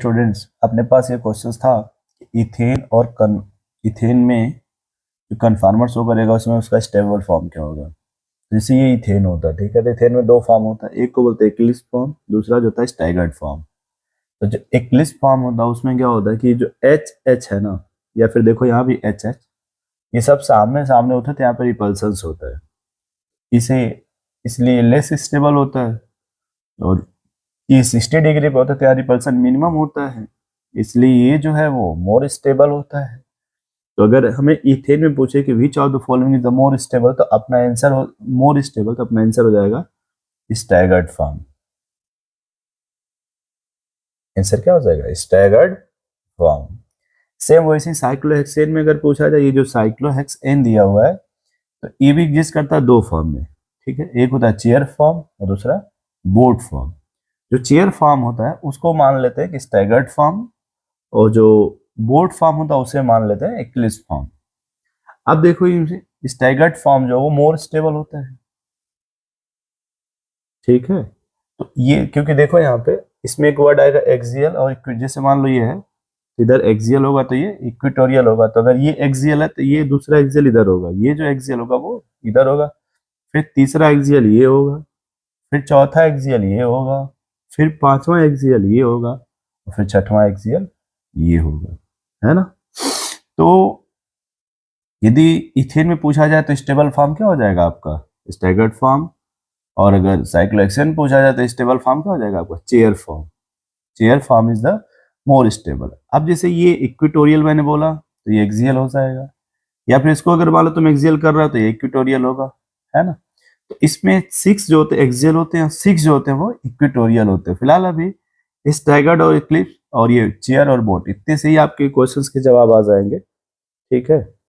Students, अपने पास ये question था इथेन और इथेन में जो कन्फॉर्मर शो करेगा उसमें उसका स्टेबल फॉर्म क्या होगा। जैसे ये इथेन होता है, ठीक है, तो इथेन में दो फॉर्म होता है, एक को बोलते हैं एक्लिप्स फॉर्म, दूसरा जो होता है स्टैगर्ड फॉर्म। तो जो एक्लिप्स फॉर्म होता है उसमें क्या होता है कि जो एच एच है ना, या फिर देखो यहाँ भी एच एच, ये सब सामने सामने होते हैं, तो यहाँ पर रिपल्सन्स होता है, इसे इसलिए लेस स्टेबल होता है। और ये 60 डिग्री पे होता है तो यहाँ रिपल्सन मिनिमम होता है, इसलिए ये जो है वो मोर स्टेबल होता है। तो अगर हमें इथेन में पूछे कि which of the following is the more stable, तो अपना आंसर मोर स्टेबल, तो अपना आंसर हो जाएगा स्टैगर्ड फॉर्म। आंसर क्या हो जाएगा? Staggered form. सेम वैसे साइक्लोहेक्सेन में अगर पूछा जाए, ये जो साइक्लोहेक्सेन दिया हुआ है, तो ये भी एग्जिस्ट करता है दो फॉर्म में, ठीक है, एक होता है चेयर फॉर्म और दूसरा बोर्ड फॉर्म। जो चेयर फॉर्म होता है उसको मान लेते हैं कि स्टैगर्ड फॉर्म, और जो बोर्ड फॉर्म होता है उसे मान लेते हैं एक्लिप्स फॉर्म। अब देखो ये स्टैगर्ड फॉर्म जो है वो मोर स्टेबल होता है, ठीक है। तो ये क्योंकि देखो यहाँ पे इसमें एक वर्ड आएगा एक्सियल और जैसे मान लो ये है, इधर एक्सियल होगा तो ये इक्वेटोरियल होगा, तो अगर ये एक्सियल है तो ये दूसरा एक्सियल इधर होगा, ये जो एक्सियल होगा वो इधर होगा, फिर तीसरा एक्सियल ये होगा, फिर चौथा एक्सियल ये होगा, फिर पांचवा एक्सियल ये होगा, और फिर छठवां एक्सियल ये होगा, है ना। तो यदि इथेन में पूछा जाए तो स्टेबल फॉर्म क्या हो जाएगा आपका? Staggered form. और अगर साइक्लोहेक्सेन पूछा जाए तो स्टेबल फॉर्म क्या हो जाएगा आपका? Chair form. Chair form is the more stable. अब जैसे ये इक्वेटोरियल मैंने बोला तो ये एक्सियल हो जाएगा, या फिर इसको अगर मान लो तुम एक्सियल कर रहे हो तो ये इक्वेटोरियल होगा, है ना। तो इसमें 6 जो होते हैं एक्सियल होते हैं, 6 जो होते हैं वो इक्वेटोरियल होते हैं। फिलहाल अभी स्टैगर्ड और इक्लिप्स और ये चेयर और बोट, इतने से ही आपके क्वेश्चंस के जवाब आ जाएंगे, ठीक है।